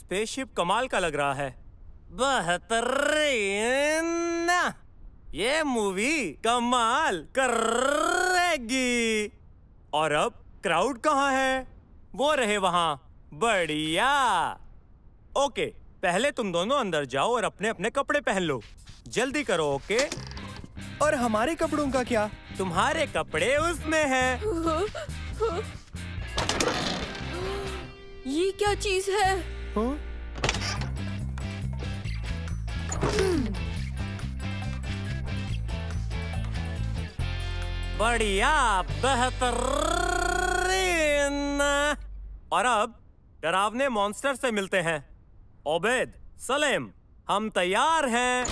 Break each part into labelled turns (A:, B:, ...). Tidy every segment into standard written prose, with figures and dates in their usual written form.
A: Spaceship कमाल का लग रहा है। बेहतरीन। ये मूवी कमाल करेगी। और अब क्राउड कहाँ है? वो रहे वहाँ। बढ़िया। ओके, पहले तुम दोनों अंदर जाओ और अपने अपने कपड़े पहन लो। जल्दी करो। ओके?
B: और हमारे कपड़ों का क्या?
A: तुम्हारे कपड़े उसमें हैं।
C: ये क्या चीज है?
A: बढ़िया, बेहतरीन। और अब डरावने मॉन्स्टर से मिलते हैं। ओबेद, सलेम, हम तैयार हैं।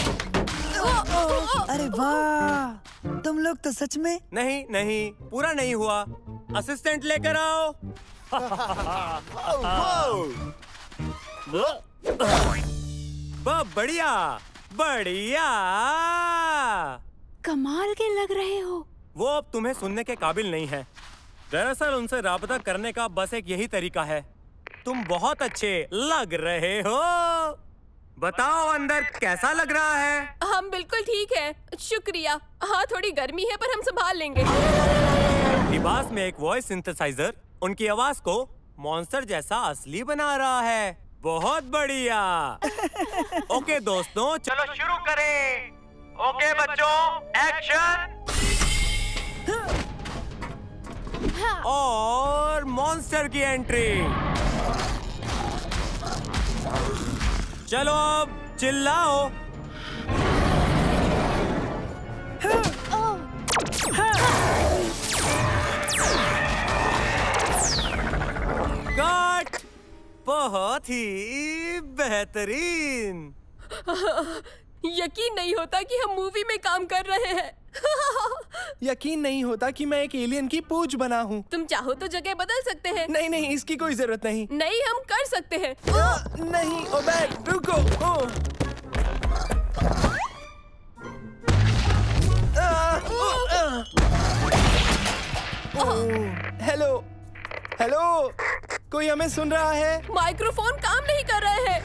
D: अरे वाह, तुम लोग तो सच में।
A: नहीं नहीं, पूरा नहीं हुआ। असिस्टेंट लेकर आओ। बढ़िया बढ़िया।
C: कमाल के लग रहे हो।
A: वो अब तुम्हें सुनने के काबिल नहीं है। दरअसल उनसे राबता करने का बस एक यही तरीका है। तुम बहुत अच्छे लग रहे हो। बताओ अंदर कैसा लग रहा है?
C: हम बिल्कुल ठीक है, शुक्रिया। हाँ, थोड़ी गर्मी है पर हम संभाल लेंगे।
A: लिबास में एक वॉइस सिंथेसाइजर उनकी आवाज को मॉन्स्टर जैसा असली बना रहा है। बहुत बढ़िया। ओके दोस्तों, चलो शुरू करें। ओके बच्चों, एक्शन। और मॉन्स्टर की एंट्री। चलो अब चिल्लाओ। कट। बहुत ही बेहतरीन।
C: यकीन नहीं होता कि हम मूवी में काम कर रहे हैं।
B: यकीन नहीं होता कि मैं एक एलियन की पूंछ बना हूँ।
C: तुम चाहो तो जगह बदल सकते हैं।
B: नहीं नहीं, इसकी कोई जरूरत नहीं।
C: नहीं, हम कर सकते हैं।
B: नहीं ओबेद, रुको। हेलो हेलो, कोई हमें सुन रहा है?
C: माइक्रोफोन काम नहीं कर रहे हैं।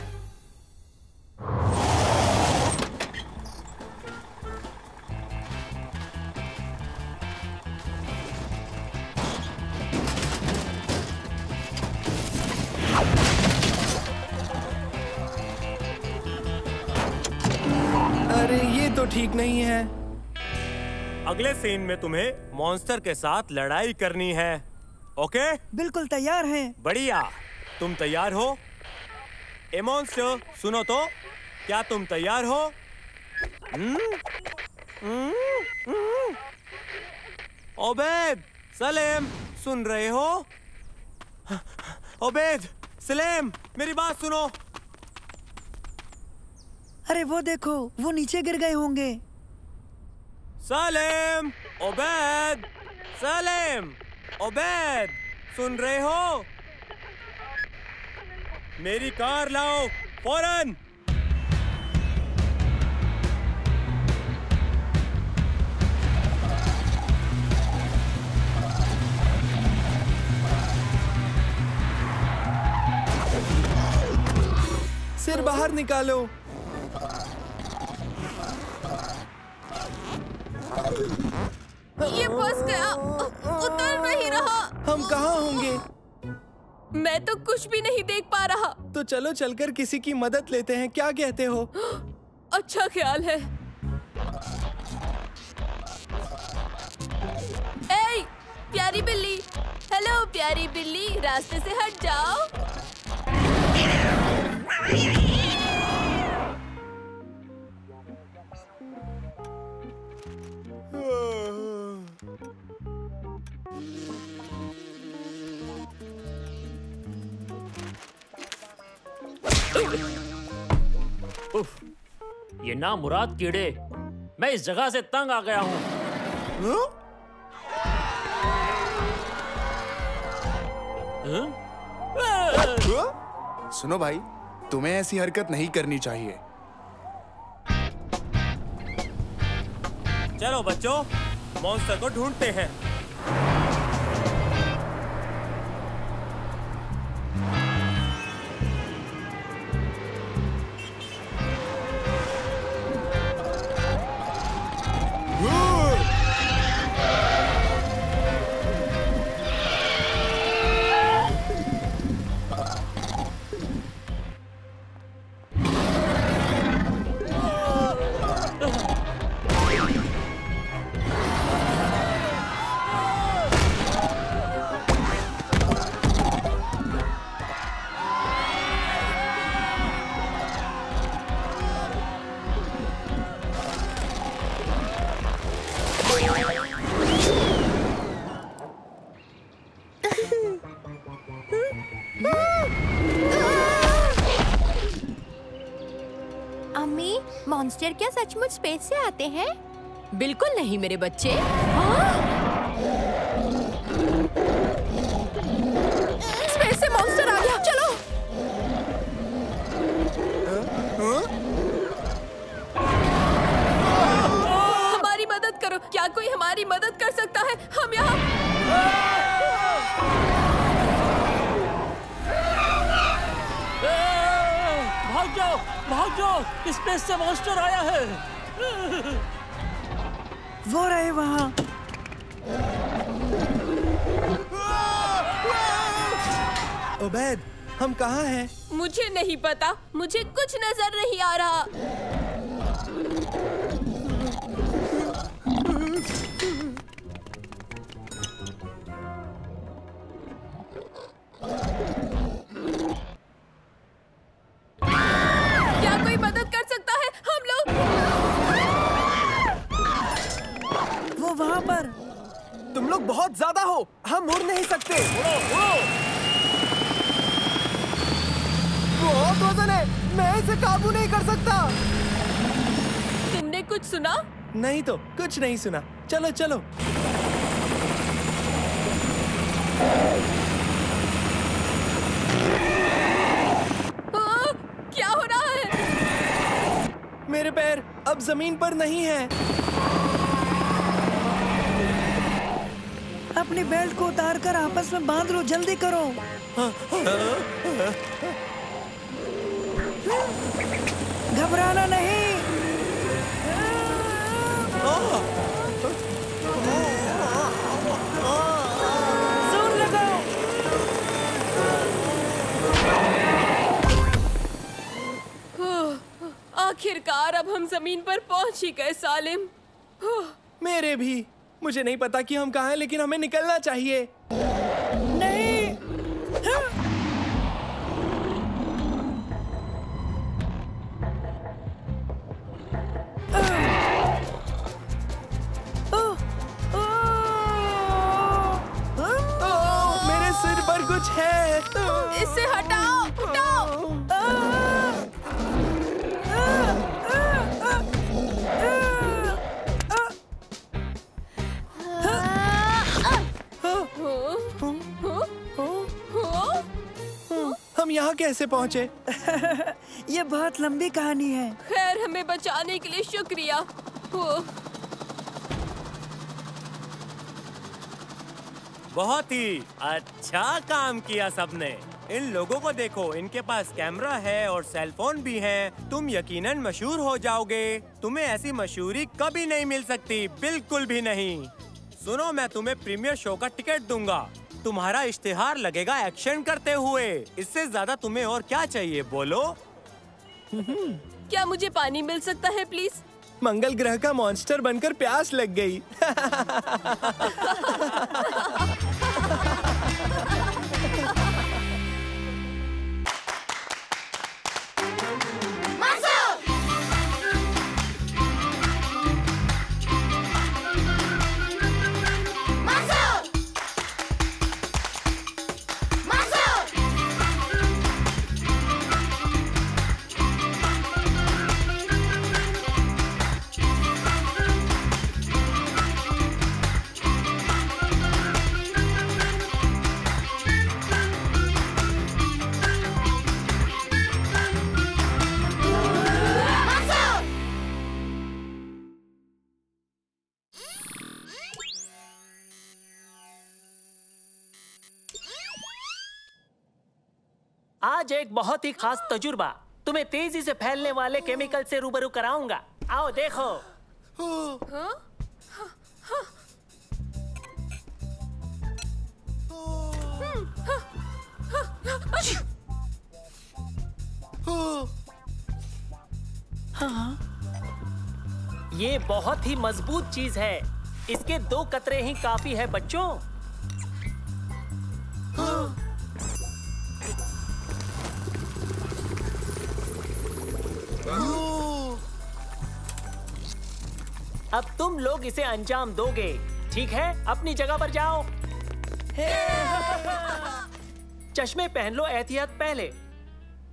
B: अरे ये तो ठीक नहीं है।
A: अगले सीन में तुम्हें मॉन्स्टर के साथ लड़ाई करनी है। ओके?
D: बिल्कुल तैयार हैं।
A: बढ़िया। तुम तैयार हो? ए मॉन्स्टर, सुनो तो, क्या तुम तैयार हो? ओबेद, सलेम, सुन रहे हो? ओबेद, सलेम, मेरी बात सुनो।
D: अरे वो देखो, वो नीचे गिर गए होंगे।
A: सलेम, ओबेद, सलेम, ओबेद, सुन रहे हो? मेरी कार लाओ फौरन।
B: सिर बाहर निकालो।
C: ये फंस गया, उतर नहीं रहा।
B: हम कहाँ होंगे?
C: मैं तो कुछ भी नहीं देख पा रहा।
B: तो चलो चलकर किसी की मदद लेते हैं, क्या कहते हो?
C: अच्छा ख्याल है। ए, प्यारी बिल्ली। हेलो प्यारी बिल्ली, रास्ते से हट जाओ।
E: उफ, ये नामुराद कीड़े। मैं इस जगह से तंग आ गया हूँ।
F: सुनो भाई, तुम्हें ऐसी हरकत नहीं करनी चाहिए।
A: चलो बच्चों, मॉन्स्टर को ढूंढते हैं।
C: मम्मी, मॉन्स्टर क्या सचमुच स्पेस से आते हैं? बिल्कुल नहीं मेरे बच्चे। हाँ? स्पेस से मॉन्स्टर आ गया, चलो। हमारी मदद करो, क्या कोई हमारी मदद कर सकता है? हम यहाँ
E: भाग जाओ, स्पेस से मॉन्स्टर आया है।
D: वो रहे वहाँ।
B: ओबैद, हम कहाँ हैं?
C: मुझे नहीं पता, मुझे कुछ नजर नहीं आ रहा। क्या कोई मदद कर सकता है? हम लोग
D: वो वहाँ पर।
B: तुम लोग बहुत ज्यादा हो, हम मुड़ नहीं सकते। बहुत वजन है, मैं इसे काबू नहीं कर सकता।
C: तुमने कुछ सुना?
B: नहीं तो कुछ नहीं सुना। चलो चलो।
C: क्या हो रहा है?
B: मेरे पैर अब जमीन पर नहीं है।
D: अपनी बेल्ट को उतार कर आपस में बांध लो, जल्दी करो। घबराना नहीं। जोर लगाओ।
C: आखिरकार अब हम जमीन पर पहुंच ही गए सालिम।
B: मेरे भी। मुझे नहीं पता कि हम कहाँ हैं, लेकिन हमें निकलना चाहिए।
D: नहीं।
B: मेरे सिर पर कुछ है।
C: इसे हटाओ, हटाओ।
B: हम यहाँ कैसे पहुँचे?
D: ये बहुत लंबी कहानी है।
C: खैर, हमें बचाने के लिए शुक्रिया।
A: बहुत ही अच्छा काम किया सबने। इन लोगों को देखो, इनके पास कैमरा है और सेल फोन भी है। तुम यकीनन मशहूर हो जाओगे। तुम्हें ऐसी मशहूरी कभी नहीं मिल सकती, बिल्कुल भी नहीं। सुनो, मैं तुम्हें प्रीमियर शो का टिकट दूंगा। तुम्हारा इश्तिहार लगेगा एक्शन करते हुए। इससे ज्यादा तुम्हें और क्या चाहिए, बोलो?
C: क्या मुझे पानी मिल सकता है प्लीज?
B: मंगल ग्रह का मॉन्स्टर बनकर प्यास लग गई।
E: आज एक बहुत ही खास तजुर्बा, तुम्हें तेजी से फैलने वाले केमिकल से रूबरू कराऊंगा। आओ देखो। ये बहुत ही मजबूत चीज है। इसके 2 कतरे ही काफी है बच्चों। अब तुम लोग इसे अंजाम दोगे, ठीक है? अपनी जगह पर जाओ। चश्मे पहन लो, एहतियात पहले।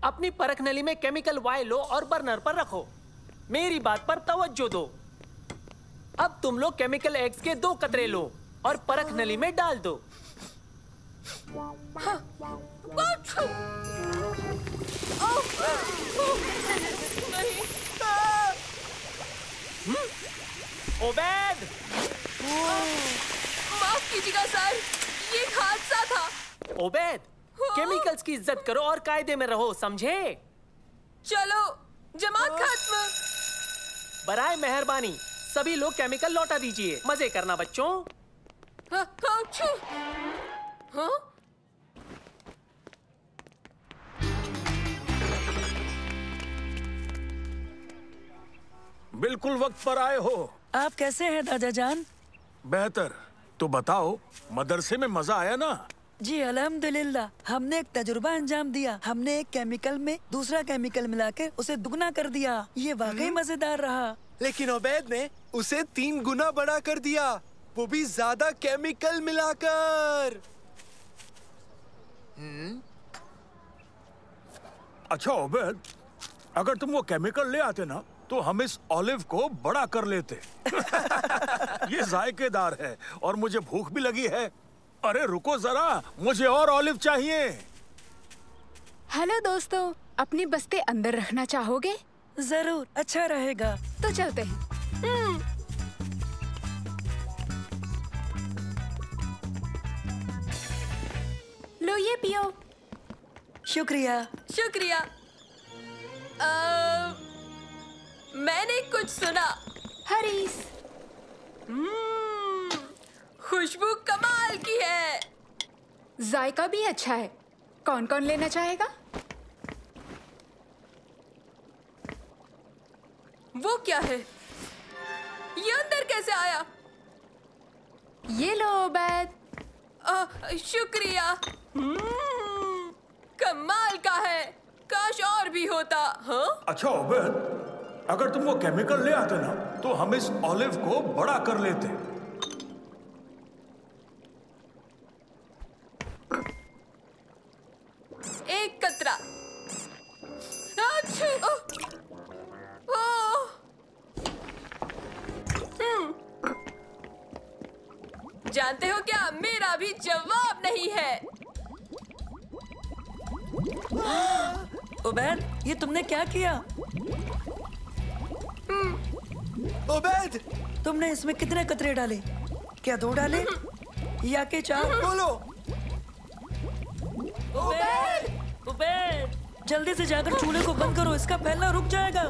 E: अपनी परख नली में केमिकल वाई लो और बर्नर पर रखो।
G: मेरी बात पर तवज्जो दो। अब तुम लोग केमिकल एग्स के 2 कतरे लो और परख नली में डाल दो। ओबेद!
C: माफ कीजिएगा सर, ये एक हादसा था।
G: ओबेद, केमिकल्स की इज्जत करो और कायदे में रहो, समझे?
C: चलो जमात खत्म।
G: बराए मेहरबानी सभी लोग केमिकल लौटा दीजिए। मजे करना बच्चों।
C: हाँ?
H: बिल्कुल वक्त पर आए हो।
D: आप कैसे हैं दादा जान?
H: बेहतर। तो बताओ, मदरसे में मजा आया ना?
D: जी अल्हम्दुलिल्लाह। हमने एक तजुर्बा अंजाम दिया। हमने एक केमिकल में दूसरा केमिकल मिला के उसे दुगना कर दिया। ये वाकई मजेदार रहा।
B: लेकिन ओबैद ने उसे 3 गुना बड़ा कर दिया, वो भी ज्यादा केमिकल मिलाकर।
H: अच्छा ओबेद, अगर तुम वो केमिकल ले आते ना तो हम इस ऑलिव को बड़ा कर लेते। ये जायकेदार है और मुझे भूख भी लगी है। अरे रुको जरा, मुझे और ऑलिव चाहिए।
I: हेलो दोस्तों, अपनी बस्ते अंदर रखना चाहोगे?
D: जरूर, अच्छा रहेगा।
I: तो चलते हैं। लो ये पियो।
D: शुक्रिया।
C: शुक्रिया। मैंने कुछ सुना।
I: हरीस।
C: खुशबू कमाल की है।
I: जायका भी अच्छा है। कौन कौन लेना चाहेगा?
C: वो क्या है? ये अंदर कैसे आया?
I: ये लो ओबैद।
C: शुक्रिया। कमाल का है। काश और भी होता। हाँ?
H: अच्छा ओबेद, अगर तुम वो केमिकल ले आते ना तो हम इस ऑलिव को बड़ा कर लेते।
C: एक कतरा। जानते हो क्या, मेरा भी जवाब नहीं है।
D: उबैद, ये तुमने क्या किया?
B: ओबैद,
D: तुमने इसमें कितने कतरे डाले? क्या 2 डाले या के 4?
B: बोलो।
D: उबैद, उबैद, जल्दी से जाकर चूल्हे को बंद करो, इसका फैलना रुक जाएगा।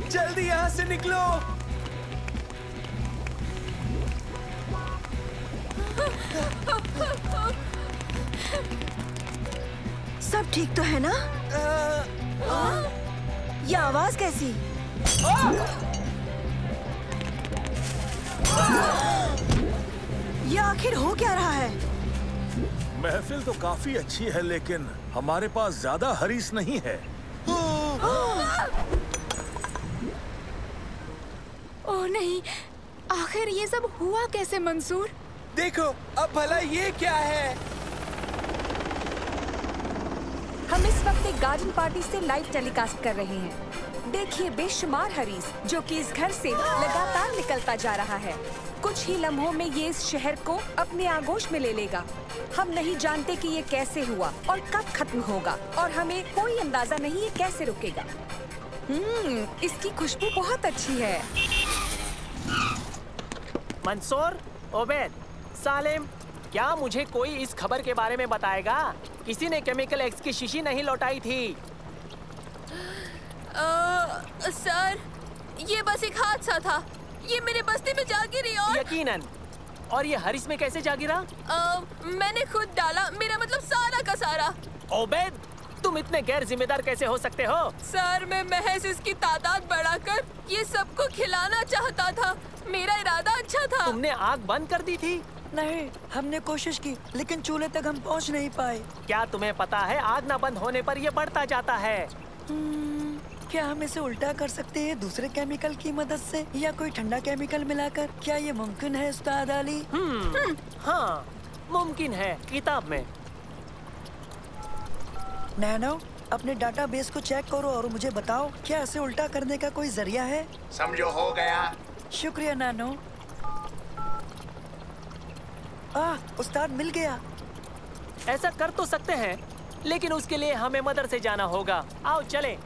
B: जल्दी यहाँ से निकलो।
J: सब ठीक तो है ना? ये आवाज कैसी? ये आखिर हो क्या रहा है?
H: महफिल तो काफी अच्छी है लेकिन हमारे पास ज्यादा हरीस नहीं है।
I: ओह नहीं, आखिर ये सब हुआ कैसे मंसूर?
B: देखो अब भला ये क्या है?
K: हम इस वक्त एक गार्डन पार्टी से लाइव टेलीकास्ट कर रहे हैं। देखिए बेशुमार हरीस जो कि इस घर से लगातार निकलता जा रहा है। कुछ ही लम्हों में ये इस शहर को अपने आगोश में ले लेगा। हम नहीं जानते कि ये कैसे हुआ और कब खत्म होगा और हमें कोई अंदाजा नहीं ये कैसे रुकेगा। इसकी खुशबू बहुत अच्छी है।
G: मंसूर, ओबैद, सालिम, क्या मुझे कोई इस खबर के बारे में बताएगा? किसी ने केमिकल एग्स की शीशी नहीं लौटाई थी।
C: सर, ये बस एक हादसा था। ये मेरे बस्ती में जा गिरी और
G: यकीनन। और ये हरीस में कैसे जा गिरा?
C: मैंने खुद डाला, मेरा मतलब सारा का सारा।
G: ओबैद, तुम इतने गैर जिम्मेदार कैसे हो सकते हो?
C: सर, मैं महज इसकी तादाद बढ़ाकर ये सबको खिलाना चाहता था। मेरा इरादा अच्छा था।
G: तुमने आग बंद कर दी थी?
D: नहीं, हमने कोशिश की लेकिन चूल्हे तक हम पहुंच नहीं पाए।
G: क्या तुम्हें पता है आग न बंद होने पर ये बढ़ता जाता है?
D: क्या हम इसे उल्टा कर सकते हैं दूसरे केमिकल की मदद से या कोई ठंडा केमिकल मिलाकर? क्या ये मुमकिन है उस्ताद अली?
G: हाँ, मुमकिन है। किताब में
D: नैनो, अपने डाटाबेस को चेक करो और मुझे बताओ क्या इसे उल्टा करने का कोई जरिया है?
F: समझो हो गया।
D: शुक्रिया नैनो। उस्ताद मिल गया।
G: ऐसा कर तो सकते हैं, लेकिन उसके लिए हमें मदर से जाना होगा। आओ चलें।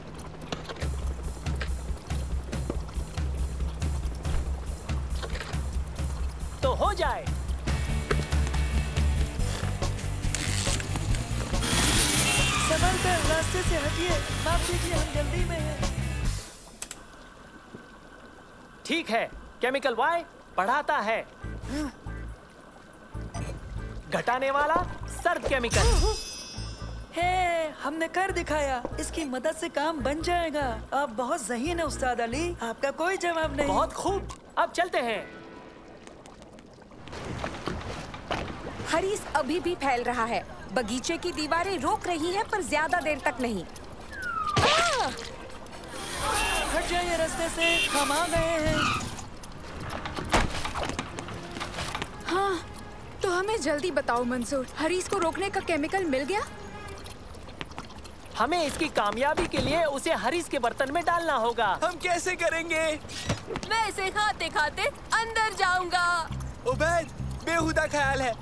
G: तो हो जाए।
D: संभल कर, रास्ते से हटिए। माफ कीजिए, हम जल्दी में हैं।
G: ठीक है, केमिकल वाई बढ़ाता है, घटाने वाला सर्द केमिकल।
D: हे, हमने कर दिखाया। इसकी मदद से काम बन जाएगा। आप बहुत ज़हीन है उस्ताद अली, आपका कोई जवाब नहीं।
G: बहुत खूब, अब चलते हैं।
K: हरीस अभी भी फैल रहा है। बगीचे की दीवारें रोक रही हैं, पर ज्यादा देर तक नहीं।
D: हट जाइए रास्ते से, हम आ गए हैं।
I: हाँ, तो हमें जल्दी बताओ मंसूर, हरीस को रोकने का केमिकल मिल गया?
G: हमें इसकी कामयाबी के लिए उसे हरीस के बर्तन में डालना होगा।
B: हम कैसे करेंगे?
C: मैं इसे खाते खाते अंदर जाऊंगा।
B: उबैद, बेहुदा ख्याल है।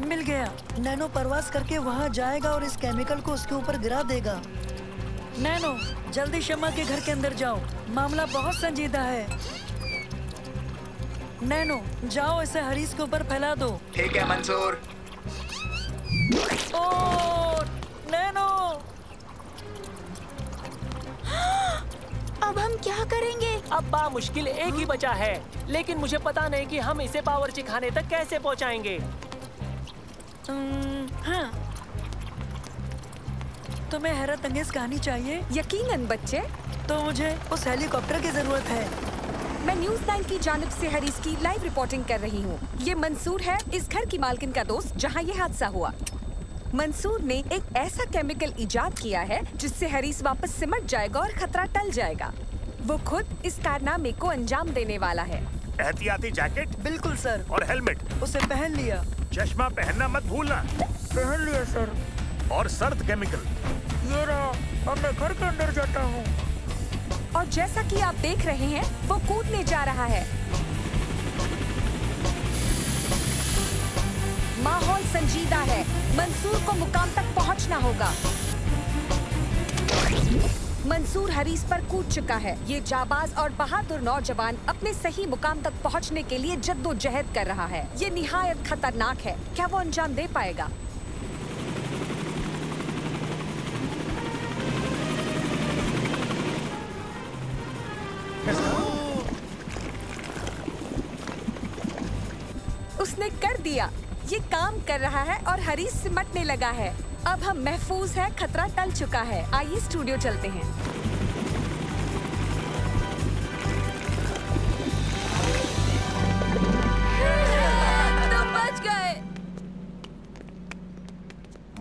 D: मिल गया। नैनो परवास करके वहाँ जाएगा और इस केमिकल को उसके ऊपर गिरा देगा। नैनो, जल्दी शम्मा के घर के अंदर जाओ, मामला बहुत संजीदा है। नैनो, जाओ इसे हरीस के ऊपर फैला दो।
F: ठीक है मंसूर।
D: ओ, नैनो!
I: अब हम क्या करेंगे?
G: अब मुश्किल एक ही बचा है, लेकिन मुझे पता नहीं कि हम इसे बावर्ची खाने तक कैसे पहुंचाएंगे।
D: हाँ, तुम्हें हैरत अंगेज कहानी चाहिए?
K: यकीनन बच्चे।
D: तो मुझे उस हेलीकॉप्टर की जरूरत है।
K: मैं न्यूज़ 9 की जानिब से हरीस की लाइव रिपोर्टिंग कर रही हूँ। ये मंसूर है, इस घर की मालकिन का दोस्त, जहाँ ये हादसा हुआ। मंसूर ने एक ऐसा केमिकल इजाद किया है जिससे हरीस वापस सिमट जाएगा और खतरा टल जाएगा। वो खुद इस कारनामे को अंजाम देने वाला है।
H: एहतियाती जैकेट?
D: बिल्कुल सर।
H: और हेलमेट?
D: उसे पहन लिया।
H: चश्मा पहनना मत भूलना।
D: पहन लिया सर।
H: और सर्द केमिकल?
D: ये रहा, अब मैं घर के अंदर जाता हूँ।
K: और जैसा कि आप देख रहे हैं, वो कूदने जा रहा है। माहौल संजीदा है। मंसूर को मुकाम तक पहुंचना होगा। मंसूर हरीस पर कूद चुका है। ये जाबाज और बहादुर नौजवान अपने सही मुकाम तक पहुंचने के लिए जद्दोजहद कर रहा है। ये निहायत खतरनाक है। क्या वो अंजाम दे पाएगा? उसने कर दिया। ये काम कर रहा है और हरीस सिमटने लगा है। अब हम महफूज है, खतरा टल चुका है। आइए स्टूडियो चलते हैं।
C: तुम बच गए।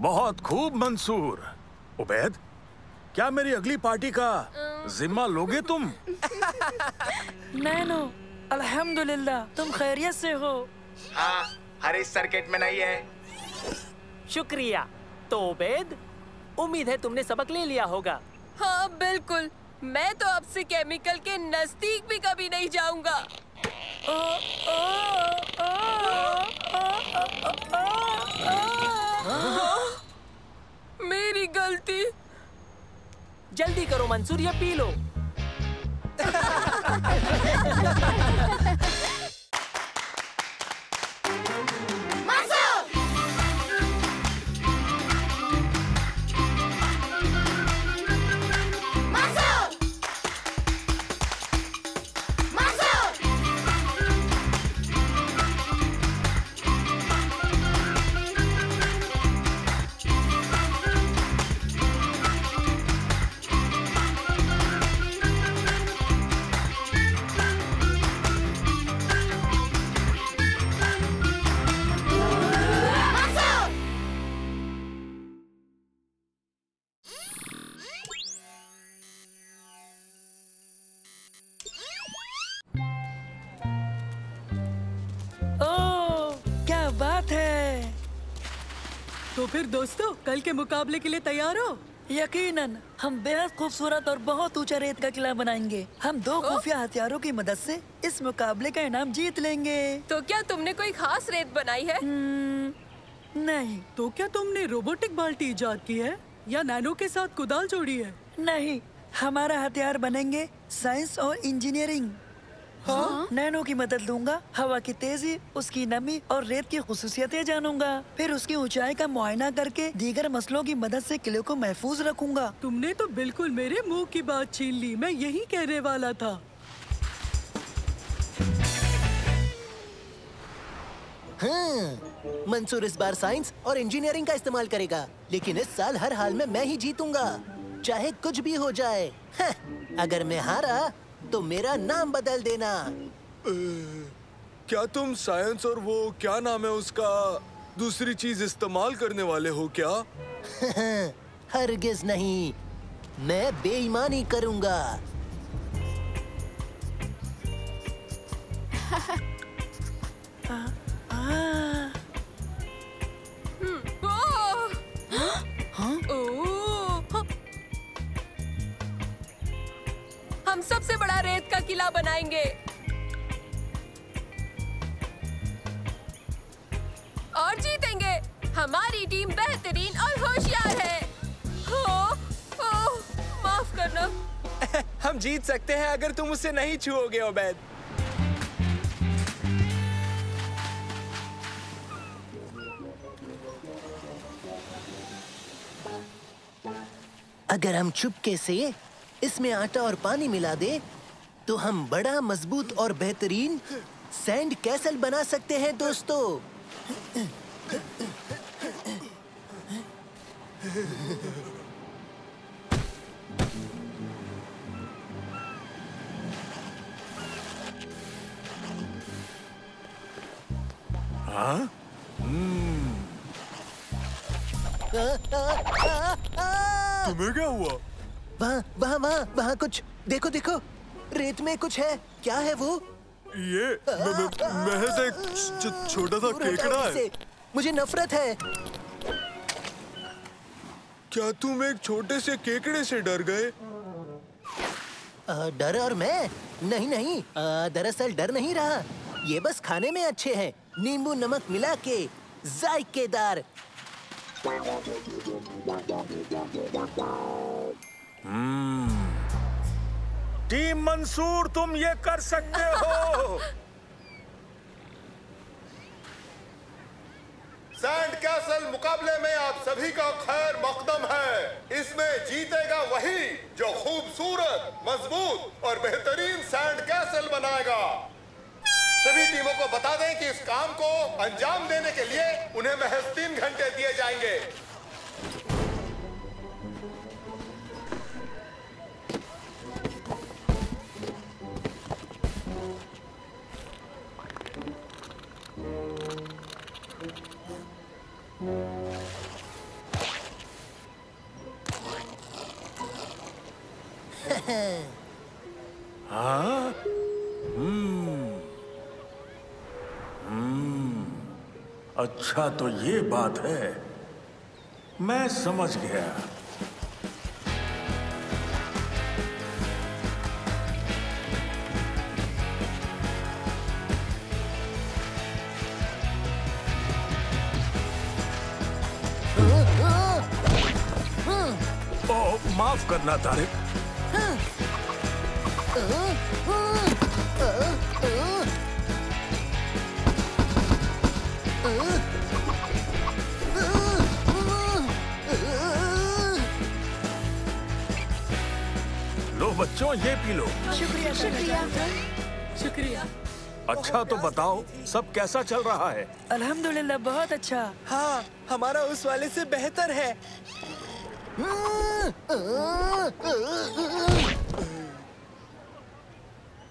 H: बहुत खूब मंसूर। उबैद, क्या मेरी अगली पार्टी का जिम्मा लोगे तुम?
D: नैनो, अल्हम्दुलिल्लाह, तुम खैरियत से हो?
F: हाँ, हरीस सर्किट में नहीं है।
G: शुक्रिया। तो उबैद, उम्मीद है तुमने सबक ले लिया होगा।
C: हाँ बिल्कुल, मैं तो अब से केमिकल के नजदीक भी कभी नहीं जाऊंगा। मेरी गलती।
G: जल्दी करो मंसूर, ये पी लो।
L: तो फिर दोस्तों कल के मुकाबले के लिए तैयार हो?
D: यकीनन, हम बेहद खूबसूरत और बहुत ऊंचा रेत का किला बनाएंगे। हम 2 खुफिया हथियारों की मदद से इस मुकाबले का इनाम जीत लेंगे।
C: तो क्या तुमने कोई खास रेत बनाई है?
D: नहीं।
L: तो क्या तुमने रोबोटिक बाल्टी इजाद की है या नैनो के साथ कुदाल जोड़ी है?
D: नहीं, हमारा हथियार बनेंगे साइंस और इंजीनियरिंग। हाँ? नैनो की मदद लूंगा, हवा की तेजी, उसकी नमी और रेत की खुसूसियतें जानूंगा। फिर उसकी ऊंचाई का मुआयना करके दीगर मसलों की मदद से किले को महफूज रखूंगा।
L: तुमने तो बिल्कुल मेरे मुंह की बात छीन ली, मैं यही कहने वाला था।
G: हाँ, मंसूर इस बार साइंस और इंजीनियरिंग का इस्तेमाल करेगा, लेकिन इस साल हर हाल में मैं ही जीतूंगा, चाहे कुछ भी हो जाए। हाँ, अगर मैं हारा तो मेरा नाम बदल देना।
B: क्या तुम साइंस और वो क्या नाम है उसका दूसरी चीज इस्तेमाल करने वाले हो क्या?
G: हरगिज नहीं, मैं बेईमानी करूंगा।
C: हम सबसे बड़ा रेत का किला बनाएंगे और जीतेंगे। हमारी टीम बेहतरीन और होशियार है। माफ करना।
B: हम जीत सकते हैं अगर तुम उसे नहीं छुओगे ओबैद।
G: अगर हम चुपके से इसमें आटा और पानी मिला दे तो हम बड़ा मजबूत और बेहतरीन सैंड कैसल बना सकते हैं दोस्तों।
H: हाँ?
B: तुम्हें क्या हुआ?
G: वहाँ कुछ देखो देखो, रेत में कुछ है। क्या है वो?
B: ये महज एक छोटा सा केकड़ा है।
G: मुझे नफरत है।
B: क्या तुम एक छोटे से केकड़े से डर गए?
G: डर और मैं? नहीं, दरअसल डर नहीं रहा, ये बस खाने में अच्छे हैं, नींबू नमक मिला के जायकेदार।
H: टीम मंसूर, तुम ये कर सकते हो।
M: सैंड कैसल मुकाबले में आप सभी का खैर मकदम है। इसमें जीतेगा वही जो खूबसूरत, मजबूत और बेहतरीन सैंड कैसल बनाएगा। सभी टीमों को बता दें कि इस काम को अंजाम देने के लिए उन्हें महज 3 घंटे दिए जाएंगे।
H: हाँ? अच्छा तो ये बात है, मैं समझ गया। माफ करना तारिक। लो बच्चों, ये पी लो।
I: शुक्रिया शुक्रिया
C: शुक्रिया।
H: अच्छा तो बताओ, सब कैसा चल रहा है?
D: अल्हम्दुलिल्लाह, बहुत अच्छा।
B: हाँ, हमारा उस वाले से बेहतर है।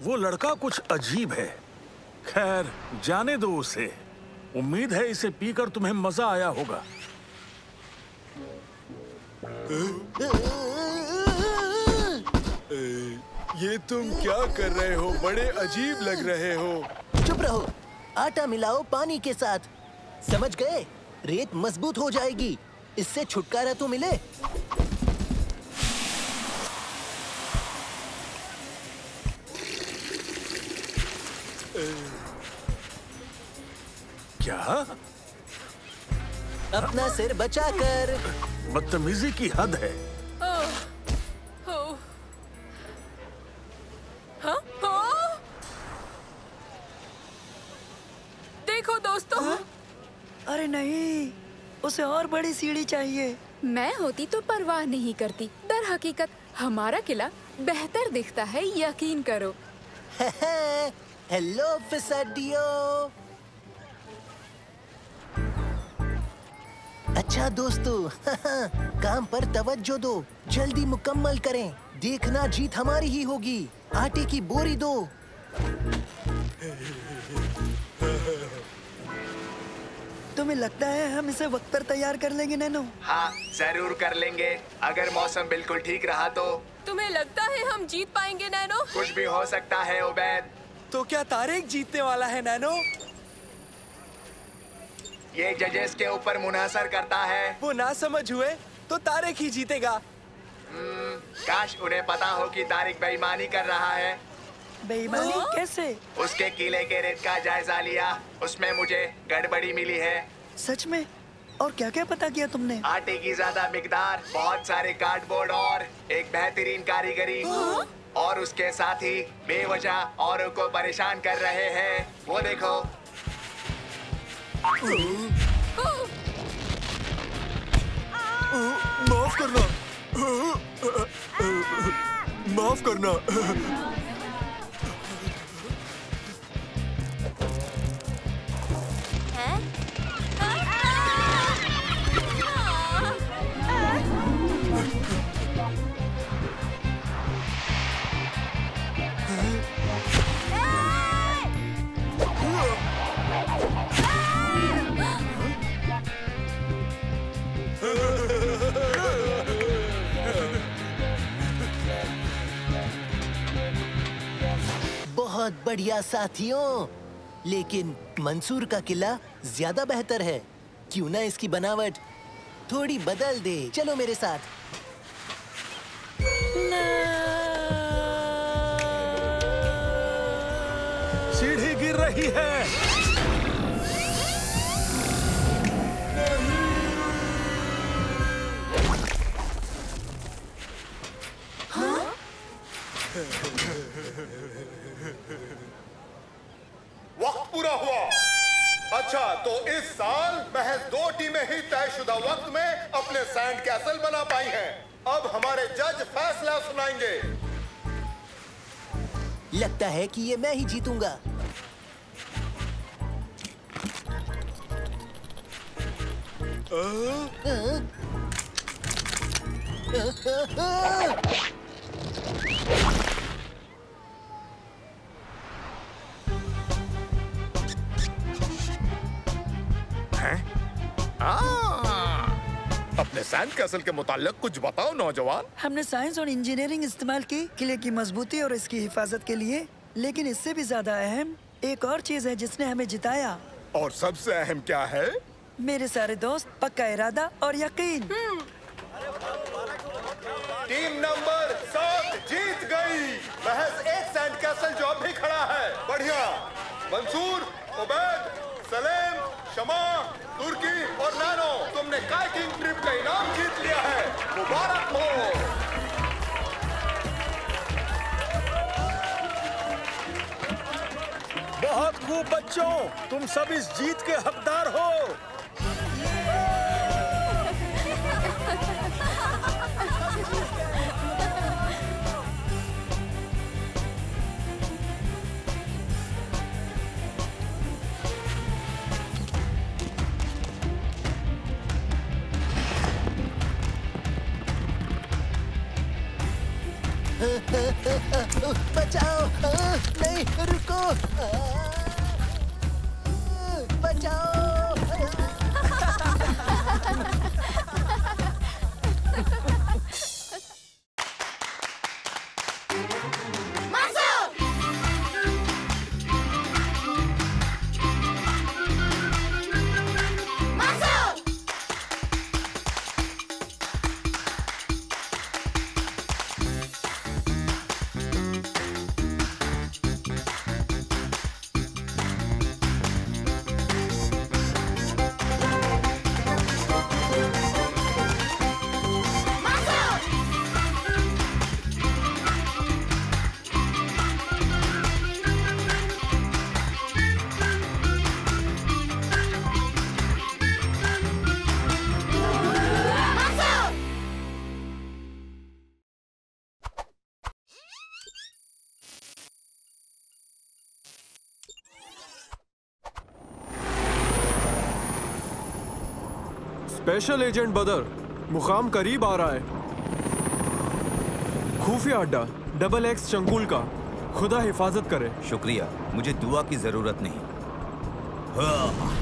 H: वो लड़का कुछ अजीब है। खैर, जाने दो उसे। उम्मीद है इसे पीकर तुम्हें मजा आया होगा।
B: ये तुम क्या कर रहे हो? बड़े अजीब लग रहे हो।
G: चुप रहो, आटा मिलाओ पानी के साथ, समझ गए? रेत मजबूत हो जाएगी। इससे छुटकारा तो मिले।
H: क्या?
G: अपना सिर बचाकर।
H: बदतमीजी की हद है।
C: देखो दोस्तों।
D: अरे नहीं, उसे और बड़ी सीढ़ी चाहिए।
I: मैं होती तो परवाह नहीं करती। दर हकीकत हमारा किला बेहतर दिखता है, यकीन करो।
G: हेलो फिसाडियो। अच्छा दोस्तों, काम पर तवज्जो दो, जल्दी मुकम्मल करें। देखना जीत हमारी ही होगी। आटे की बोरी दो।
D: तुम्हें लगता है हम इसे वक्त पर तैयार कर लेंगे नैनो?
F: हाँ, जरूर कर लेंगे, अगर मौसम बिल्कुल ठीक रहा तो।
C: तुम्हें लगता है हम जीत पाएंगे नैनो?
F: कुछ भी हो सकता है उबैद।
B: तो क्या तारिक जीतने वाला है नैनो?
F: ये जजेस के ऊपर मुनहसर करता है।
B: वो ना समझ हुए तो तारिक ही जीतेगा।
F: काश उन्हें पता हो कि तारिक बेईमानी कर रहा है।
D: बेईमानी कैसे?
F: उसके किले के रेत का जायजा लिया, उसमें मुझे गड़बड़ी मिली है।
D: सच में? और क्या क्या पता किया तुमने?
F: आटे की ज्यादा मिकदार, बहुत सारे कार्डबोर्ड और एक बेहतरीन कारीगरी। और उसके साथ ही बेवजह औरों को परेशान कर रहे हैं। वो देखो।
B: माफ करना। माफ करना।
G: बहुत बढ़िया साथियों, लेकिन मंसूर का किला ज्यादा बेहतर है। क्यों ना इसकी बनावट थोड़ी बदल दे? चलो मेरे साथ।
H: सीढ़ी गिर रही है।
M: वक्त पूरा हुआ। अच्छा, तो इस साल महज 2 टीमें ही तयशुदा वक्त में अपने सैंड कैसल बना पाई हैं। अब हमारे जज फैसला सुनाएंगे।
G: लगता है कि ये मैं ही जीतूंगा।
M: अपने सैंड कैसल के मुताल्लिक कुछ बताओ नौजवान।
D: हमने साइंस और इंजीनियरिंग इस्तेमाल की किले की मजबूती और इसकी हिफाजत के लिए, लेकिन इससे भी ज्यादा अहम एक और चीज है जिसने हमें जिताया।
M: और सबसे अहम क्या है?
D: मेरे सारे दोस्त, पक्का इरादा और यकीन।
M: टीम नंबर 7 जीत गई। महज एक सैंड कैसल जो अब भी खड़ा है। बढ़िया। मंसूर, उबैद, सलेम, शमा, तुर्की और नैनो, तुमने काइकिंग ट्रिप का इनाम जीत लिया है। मुबारक हो।
H: बहुत खूब बच्चों, तुम सब इस जीत के हकदार हो।
G: बचाओ! नहीं, रुको! बचाओ!
N: Muscle! स्पेशल एजेंट बदर, मुकाम करीब आ रहा है। खुफिया अड्डा XX शंकुल का। खुदा हिफाजत करे।
O: शुक्रिया, मुझे दुआ की जरूरत नहीं। हाँ।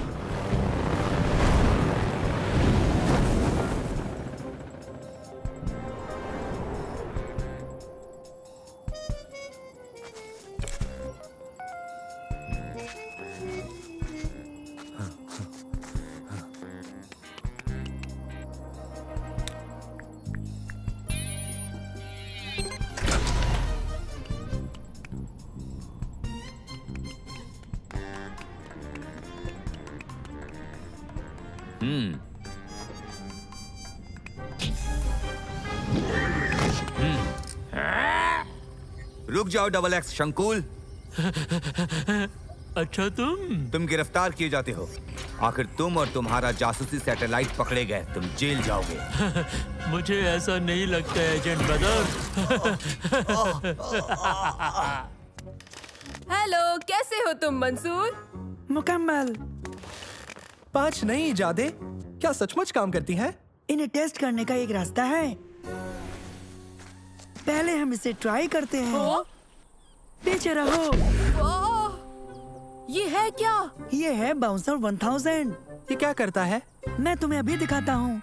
O: रुक जाओ XX शंकुल।
E: अच्छा तुम
O: गिरफ्तार किए जाते हो। आखिर तुम और तुम्हारा जासूसी सैटेलाइट पकड़े गए, तुम जेल जाओगे।
E: मुझे ऐसा नहीं लगता एजेंट बदर।
C: हेलो, कैसे हो तुम मंसूर?
D: मुकम्मल।
B: 5 नई इजादें क्या सचमुच काम करती हैं?
D: इन्हें टेस्ट करने का एक रास्ता है। पहले हम इसे ट्राई करते हैं। पीछे रहो।
C: ये है क्या?
D: ये है बाउंसर 1000।
B: ये क्या करता है?
D: मैं तुम्हें अभी दिखाता हूँ।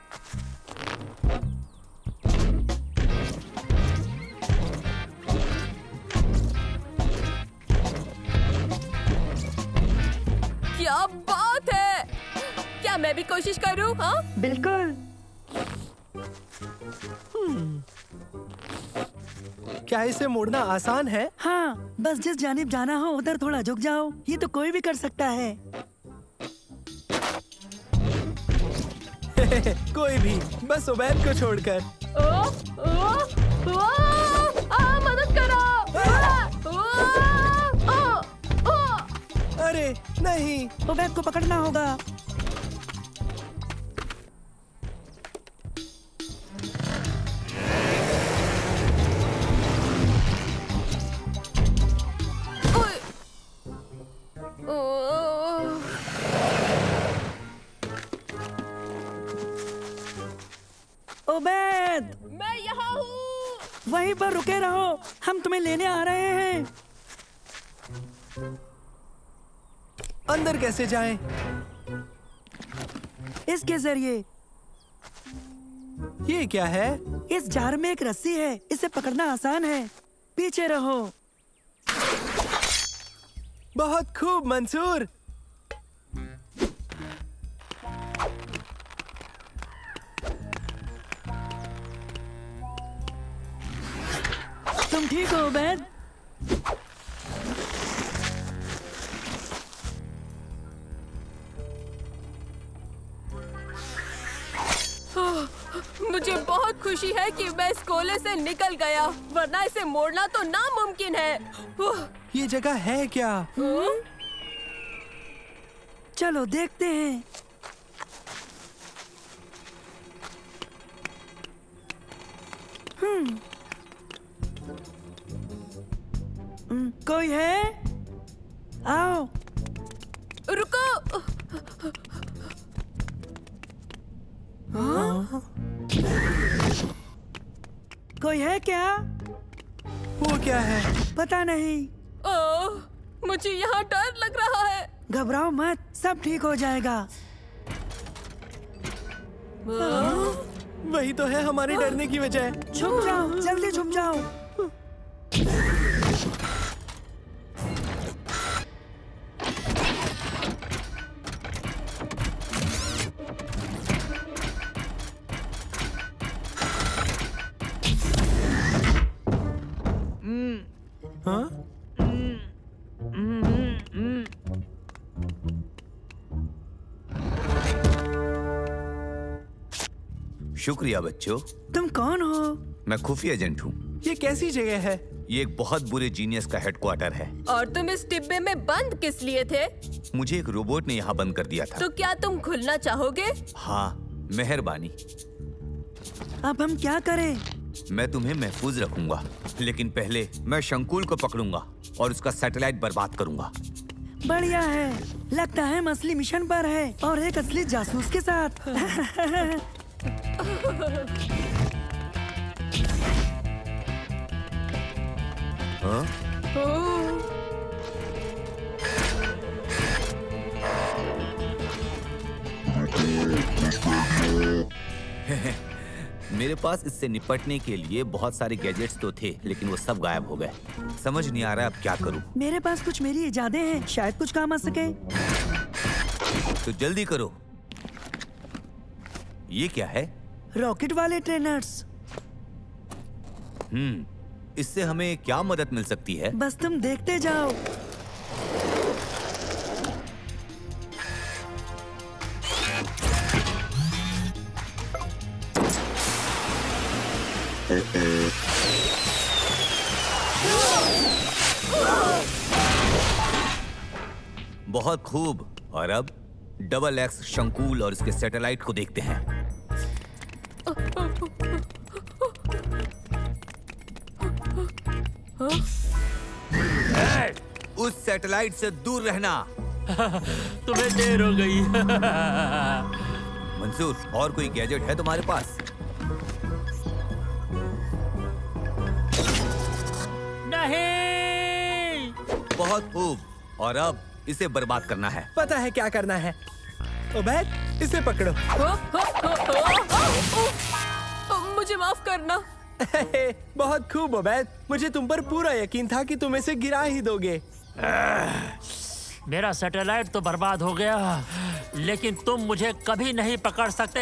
C: क्या बात है! क्या मैं भी कोशिश करूँ? हाँ?
D: बिल्कुल।
B: क्या इसे मोड़ना आसान है?
D: हाँ, बस जिस जानिब जाना हो उधर थोड़ा झुक जाओ। ये तो कोई भी कर सकता है।
B: कोई भी, बस उबैद को छोड़कर।
C: मदद करो!
B: अरे नहीं,
D: उबैद को पकड़ना होगा। उबैद,
C: मैं यहाँ हूँ।
D: वहीं पर रुके रहो, हम तुम्हें लेने आ रहे हैं।
B: अंदर कैसे जाएं?
D: इसके जरिए।
B: ये क्या है?
D: इस जार में एक रस्सी है, इसे पकड़ना आसान है। पीछे रहो।
B: बहुत खूब मंसूर।
D: तुम ठीक हो उबैद?
C: मुझे बहुत खुशी है कि मैं इस कोले से निकल गया, वरना इसे मोड़ना तो नामुमकिन है।
B: ये जगह है क्या?
D: चलो देखते हैं। कोई है? आओ।
C: रुको।
D: कोई है क्या?
B: वो क्या है?
D: पता नहीं।
C: मुझे यहाँ डर लग रहा है।
D: घबराओ मत, सब ठीक हो जाएगा।
B: वही तो है हमारे डरने की वजह।
D: छुप जाओ, जल्दी छुप जाओ।
B: हाँ?
O: शुक्रिया बच्चों।
D: तुम कौन हो?
O: मैं खुफिया एजेंट हूँ।
B: ये कैसी जगह है?
O: ये एक बहुत बुरे जीनियस का हेडक्वार्टर है।
C: और तुम इस डिब्बे में बंद किस लिए थे?
O: मुझे एक रोबोट ने यहाँ बंद कर दिया था।
C: तो क्या तुम खुलना चाहोगे?
O: हाँ, मेहरबानी।
D: अब हम क्या करें?
O: मैं तुम्हें महफूज रखूंगा, लेकिन पहले मैं शंकुल को पकड़ूंगा और उसका सैटेलाइट बर्बाद करूंगा।
D: बढ़िया है, लगता है हम असली मिशन पर है और एक असली जासूस के साथ।
O: हाँ? मेरे पास इससे निपटने के लिए बहुत सारे गैजेट्स तो थे, लेकिन वो सब गायब हो गए। समझ नहीं आ रहा अब क्या करूं।
D: मेरे पास कुछ मेरी इजादें हैं, शायद कुछ काम आ सके।
O: तो जल्दी करो। ये क्या है?
D: रॉकेट वाले ट्रेनर्स।
O: इससे हमें क्या मदद मिल सकती है?
D: बस तुम देखते जाओ।
O: बहुत खूब। और अब डबल एक्स शंकूल और इसके सैटेलाइट को देखते हैं। उस सैटेलाइट से दूर रहना।
E: तुम्हें देर हो गई।
O: मंसूर, और कोई गैजेट है तुम्हारे पास?
E: नहीं।
O: बहुत खूब। और अब इसे बर्बाद करना है।
B: पता है क्या करना है। उबैद, इसे पकड़ो।
C: मुझे माफ करना।
B: बहुत खूब उबैद, मुझे तुम पर पूरा यकीन था कि तुम इसे गिरा ही दोगे।
E: मेरा सैटेलाइट तो बर्बाद हो गया, लेकिन तुम मुझे कभी नहीं पकड़ सकते।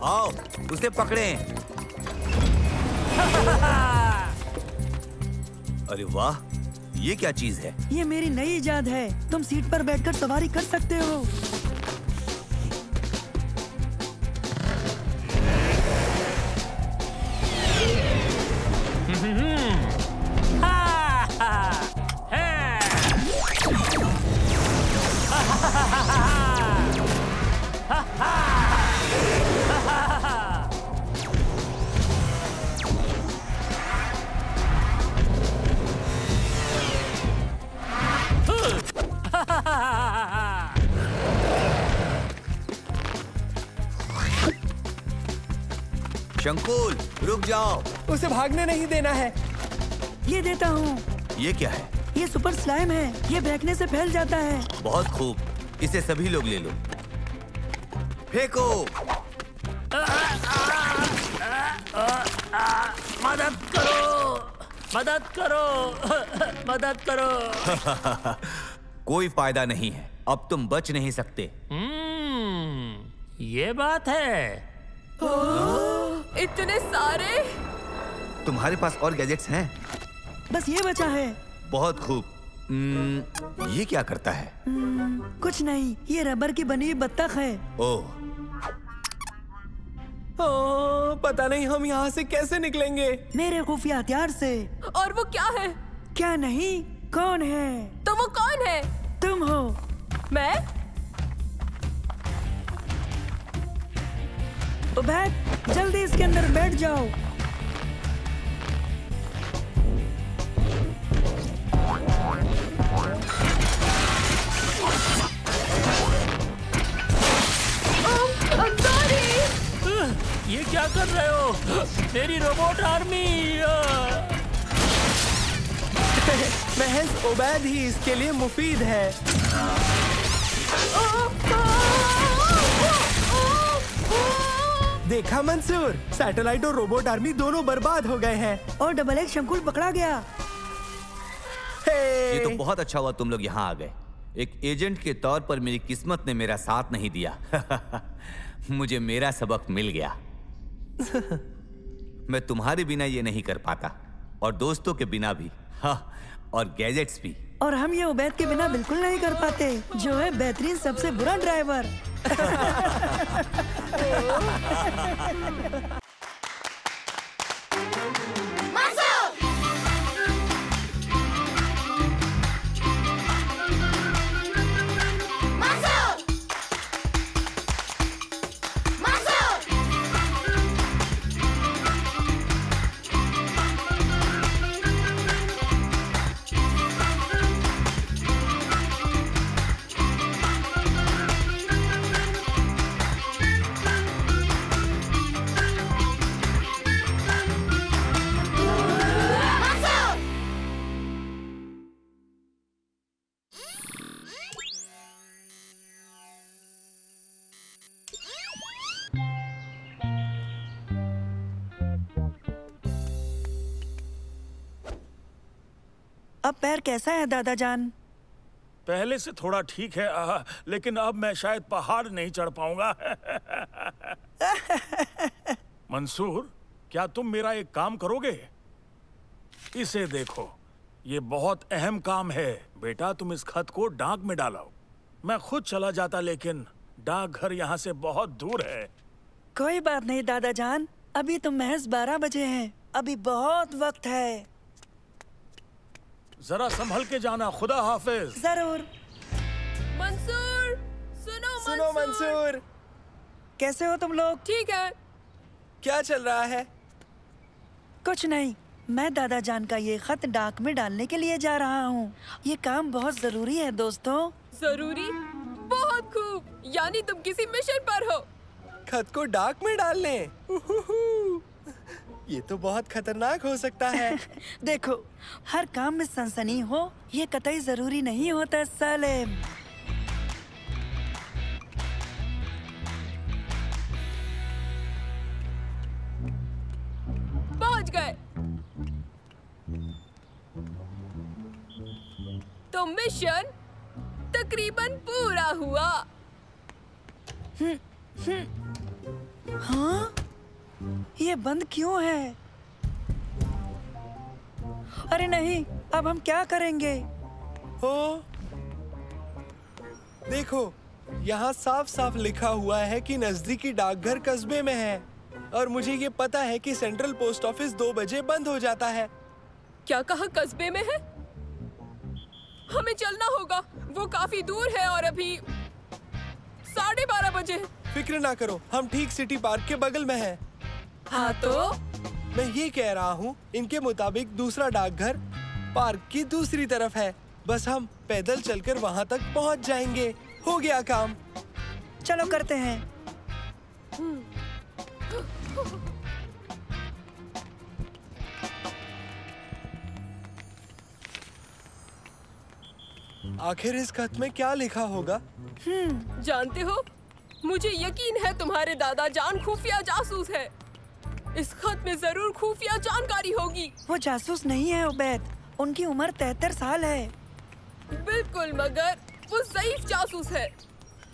O: आओ, उसे पकड़ें। अरे वाह, ये क्या चीज है?
D: ये मेरी नई इजाद है। तुम सीट पर बैठकर सवारी कर सकते हो।
O: शंकुल, रुक जाओ।
B: उसे भागने नहीं देना है।
D: ये देता हूँ।
O: ये क्या है?
D: ये सुपर स्लाइम है। ये फेंकने से फैल जाता है।
O: बहुत खूब, इसे सभी लोग ले लो। फेंको।
E: मदद करो, मदद करो, मदद करो।
O: कोई फायदा नहीं है, अब तुम बच नहीं सकते।
E: ये बात है।
C: इतने सारे।
O: तुम्हारे पास और गैजेट्स हैं?
D: बस ये बचा है।
O: बहुत खूब। ये क्या करता है?
D: कुछ नहीं, ये रबर की बनी हुई बत्तख है।
O: ओह,
B: पता नहीं हम यहाँ से कैसे निकलेंगे।
D: मेरे खुफिया हथियार से।
C: और वो क्या है?
D: क्या नहीं, कौन है?
C: तो वो कौन है?
D: तुम हो।
C: मैं?
D: उबैद, जल्दी इसके अंदर बैठ जाओ।
E: ये क्या कर रहे हो? मेरी रोबोट आर्मी।
B: महज उबैद ही इसके लिए मुफीद है। देखा मंसूर, सैटेलाइट और रोबोट आर्मी दोनों बर्बाद हो गए हैं।
D: और डबल एक्स शंकुल पकड़ा गया।
O: ये तो बहुत अच्छा हुआ तुम लोग यहाँ आ गए। एक एजेंट के तौर पर मेरी किस्मत ने मेरा साथ नहीं दिया। मुझे मेरा सबक मिल गया। मैं तुम्हारे बिना ये नहीं कर पाता, और दोस्तों के बिना भी। हाँ, और गैजेट्स भी।
D: और हम ये उबैद के बिना बिल्कुल नहीं कर पाते, जो है बेहतरीन सबसे बुरा ड्राइवर। अब पैर कैसा है दादा जान?
H: पहले से थोड़ा ठीक है, लेकिन अब मैं शायद पहाड़ नहीं चढ़ पाऊंगा। मंसूर, क्या तुम मेरा एक काम करोगे? इसे देखो, ये बहुत अहम काम है। बेटा, तुम इस खत को डाक में डालो। मैं खुद चला जाता, लेकिन डाकघर यहाँ से बहुत दूर है।
D: कोई बात नहीं दादा जान, अभी तो महज 12 बजे हैं, अभी बहुत वक्त है।
H: जरा संभल के जाना। खुदा हाफिज।
D: जरूर।
C: मंसूर,
B: सुनो मंसूर।
D: कैसे हो तुम लोग?
C: ठीक है।
B: क्या चल रहा है?
D: कुछ नहीं, मैं दादा जान का ये खत डाक में डालने के लिए जा रहा हूँ। ये काम बहुत जरूरी है दोस्तों।
C: जरूरी? बहुत खूब, यानी तुम किसी मिशन पर हो।
B: खत को डाक में डालने? ये तो बहुत खतरनाक हो सकता है।
D: देखो, हर काम में सनसनी हो ये कतई जरूरी नहीं होता सालेम।
C: पहुंच गए। तो मिशन तकरीबन पूरा हुआ।
D: हाँ? ये बंद क्यों है? अरे नहीं, अब हम क्या करेंगे?
B: हो, देखो, यहाँ साफ साफ लिखा हुआ है कि नजदीकी डाकघर कस्बे में है, और मुझे ये पता है कि सेंट्रल पोस्ट ऑफिस 2 बजे बंद हो जाता है।
C: क्या कहा कस्बे में है? हमें चलना होगा, वो काफी दूर है और अभी 12:30 बजे है।
B: फिक्र ना करो, हम ठीक सिटी पार्क के बगल में हैं।
C: हाँ तो?
B: मैं ये कह रहा हूँ, इनके मुताबिक दूसरा डाकघर पार्क की दूसरी तरफ है। बस हम पैदल चलकर वहाँ तक पहुँच जाएंगे। हो गया काम।
D: चलो करते हैं।
B: आखिर इस खत में क्या लिखा होगा?
C: जानते हो, मुझे यकीन है तुम्हारे दादा जान खुफिया जासूस है। इस खत में जरूर खुफिया जानकारी होगी।
D: वो जासूस नहीं है उबैद, उनकी उम्र 73 साल है।
C: बिल्कुल, मगर वो ज़ईफ जासूस है,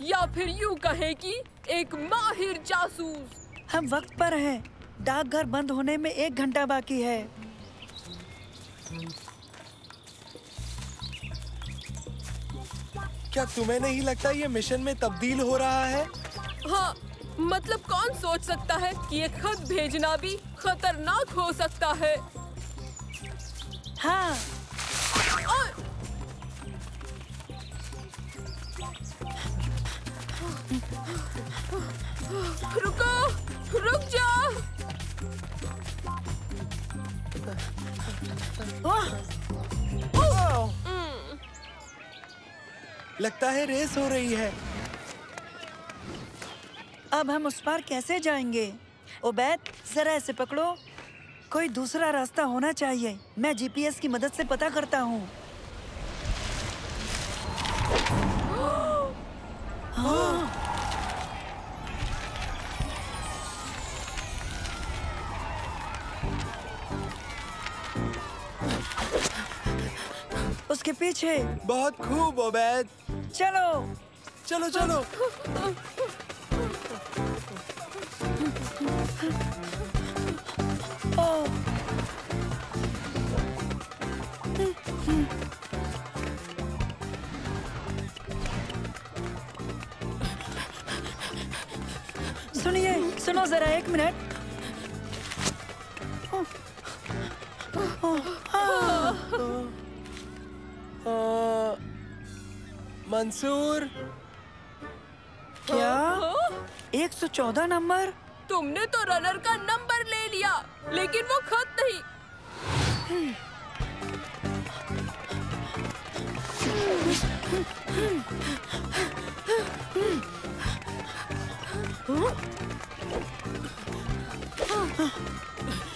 C: या फिर यूँ कहें कि एक माहिर जासूस।
D: हम वक्त पर हैं। डाकघर बंद होने में 1 घंटा बाकी है।
B: क्या तुम्हें नहीं लगता ये मिशन में तब्दील हो रहा है?
C: हाँ, मतलब कौन सोच सकता है कि ये खत भेजना भी खतरनाक हो सकता है।
D: हाँ।
C: रुको, रुक जाओ।
B: लगता है रेस हो रही है।
D: अब हम उस पार कैसे जाएंगे? उबैद, जरा ऐसे पकड़ो। कोई दूसरा रास्ता होना चाहिए। मैं जीपीएस की मदद से पता करता हूँ। हाँ। उसके पीछे।
B: बहुत खूब उबैद।
D: चलो
B: चलो चलो।
D: सुनिए, सुनो जरा 1 मिनट।
B: मंसूर,
D: क्या 114 नंबर?
C: तुमने तो रनर का नंबर ले लिया, लेकिन वो खत नहीं।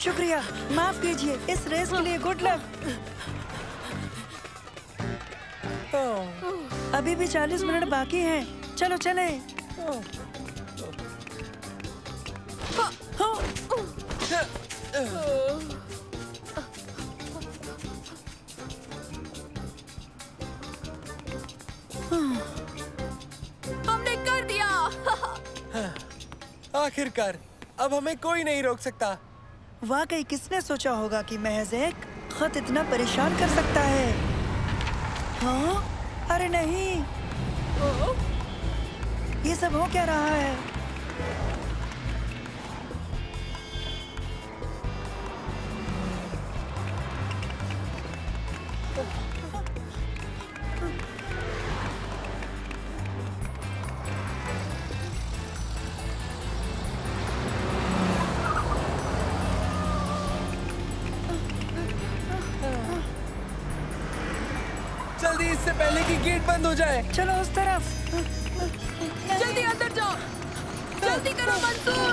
D: शुक्रिया, माफ कीजिए। इस रेस के लिए गुड लक। अभी भी 40 मिनट बाकी हैं। चलो चले।
B: आखिरकार अब हमें कोई नहीं रोक सकता।
D: वाकई किसने सोचा होगा कि महज एक खत इतना परेशान कर सकता है? हाँ? अरे नहीं, ये सब हो क्या रहा है?
B: जल्दी, इससे पहले कि गेट बंद हो जाए।
D: चलो उस तरफ।
C: जल्दी अंदर जाओ, जल्दी करो मंसूर।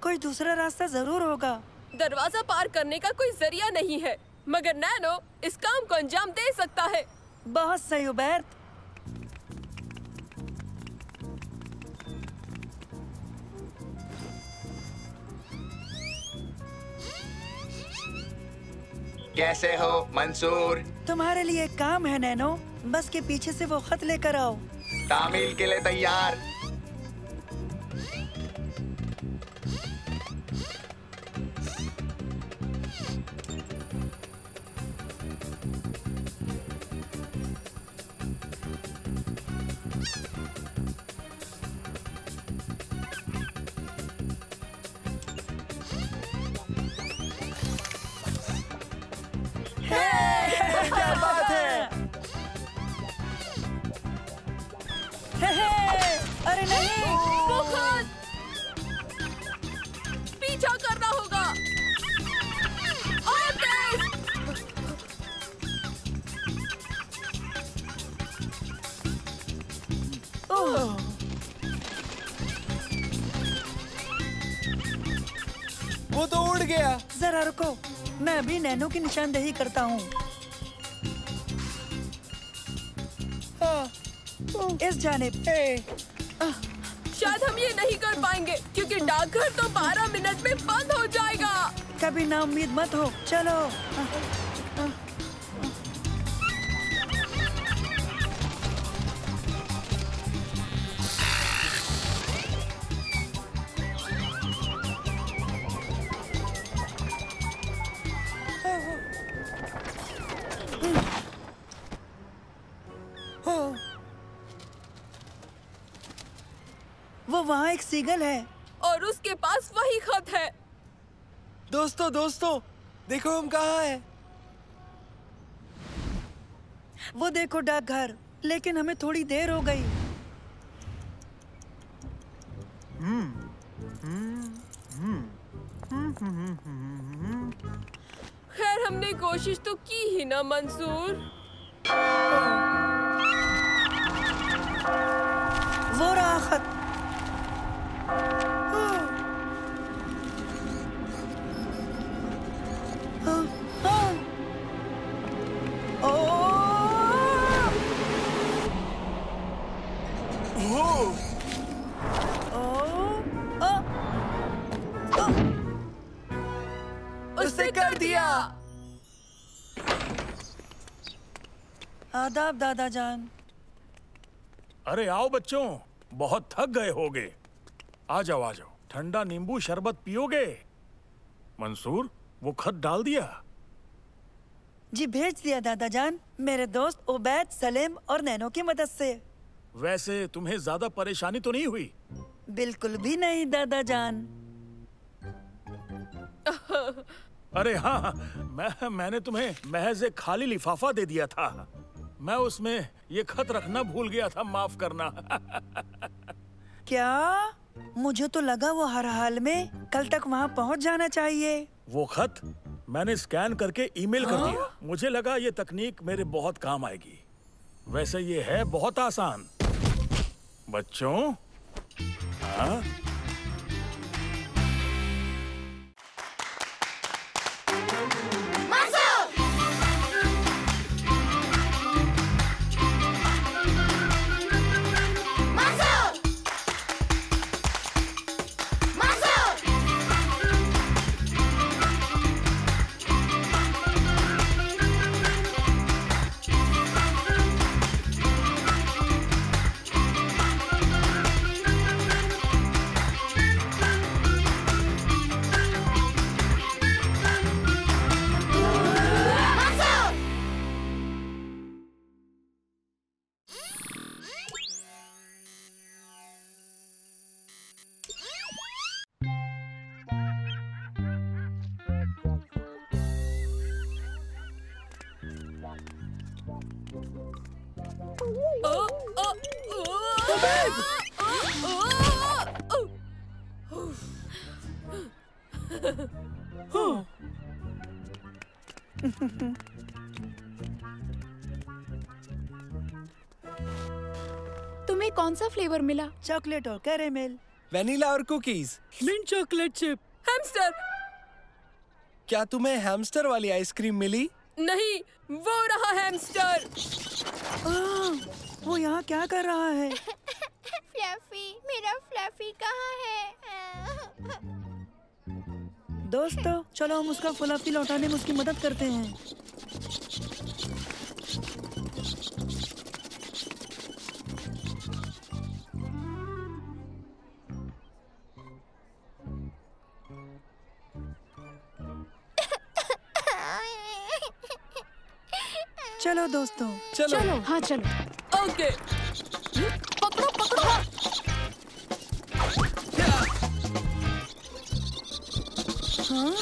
D: कोई दूसरा रास्ता जरूर होगा।
C: दरवाजा पार करने का कोई जरिया नहीं है, मगर नैनो इस काम को अंजाम दे सकता है।
D: बहुत सही उबैद।
F: कैसे हो मंसूर?
D: तुम्हारे लिए एक काम है नैनो, बस के पीछे से वो खत लेकर आओ।
F: तामील के लिए तैयार।
B: क्या बात है?
D: अरे नहीं,
C: वो खत पीछा करना होगा। और तेज।
B: वो तो उड़ गया।
D: जरा रुको, मैं अभी नैनो की निशानदेही करता हूँ। इस जानिब।
C: शायद हम ये नहीं कर पाएंगे क्योंकि डाकघर तो 12 मिनट में बंद हो जाएगा।
D: कभी ना उम्मीद मत हो। चलो। वो वहाँ एक सीगल है
C: और उसके पास वही खत है।
B: दोस्तों, देखो हम कहाँ हैं।
D: वो देखो डाकघर, लेकिन हमें थोड़ी देर हो गई।
C: खैर हमने कोशिश तो की ही ना मंसूर।
D: वो रहा खत।
B: उसने कर दिया।
D: आदाब दादा जान।
H: अरे आओ बच्चों, बहुत थक गए होगे। आ जाओ ठंडा नींबू शरबत पियोगे? मंसूर, वो खत डाल दिया?
D: जी भेज दिया दादा जान, मेरे दोस्त उबैद, सलेम और नैनो की मदद से।
H: वैसे तुम्हें ज्यादा परेशानी तो नहीं हुई?
D: बिल्कुल भी नहीं दादा जान।
H: अरे हाँ, मैंने तुम्हें महज एक खाली लिफाफा दे दिया था। मैं उसमें ये खत रखना भूल गया था, माफ करना।
D: क्या? मुझे तो लगा वो हर हाल में कल तक वहाँ पहुँच जाना चाहिए।
H: वो खत मैंने स्कैन करके ईमेल कर दिया। मुझे लगा ये तकनीक मेरे बहुत काम आएगी। वैसे ये है बहुत आसान। बच्चों, हाँ?
I: तुम्हें कौन सा फ्लेवर मिला?
D: चॉकलेट और कैरेमल।
B: वेनिला और cookies.
L: Mint chocolate chip.
C: Hamster.
B: क्या तुम्हें हैमस्टर वाली आइसक्रीम मिली?
C: नहीं, वो रहा हैमस्टर।
D: वो यहाँ क्या कर रहा है?
P: फ्लफी, मेरा फ्लफी कहाँ है?
D: दोस्तों, चलो हम उसका फ्लफी लौटाने में उसकी मदद करते हैं। चलो दोस्तों,
C: चलो।
I: हाँ चलो।
C: ओके।
I: पकड़ो पकड़ो।
C: हाँ?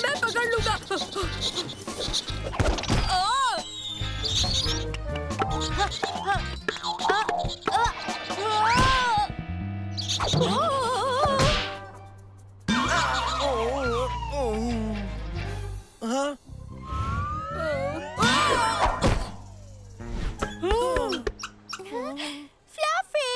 C: मैं पकड़ लूंगा।
B: हाँ?
P: फ्लफी!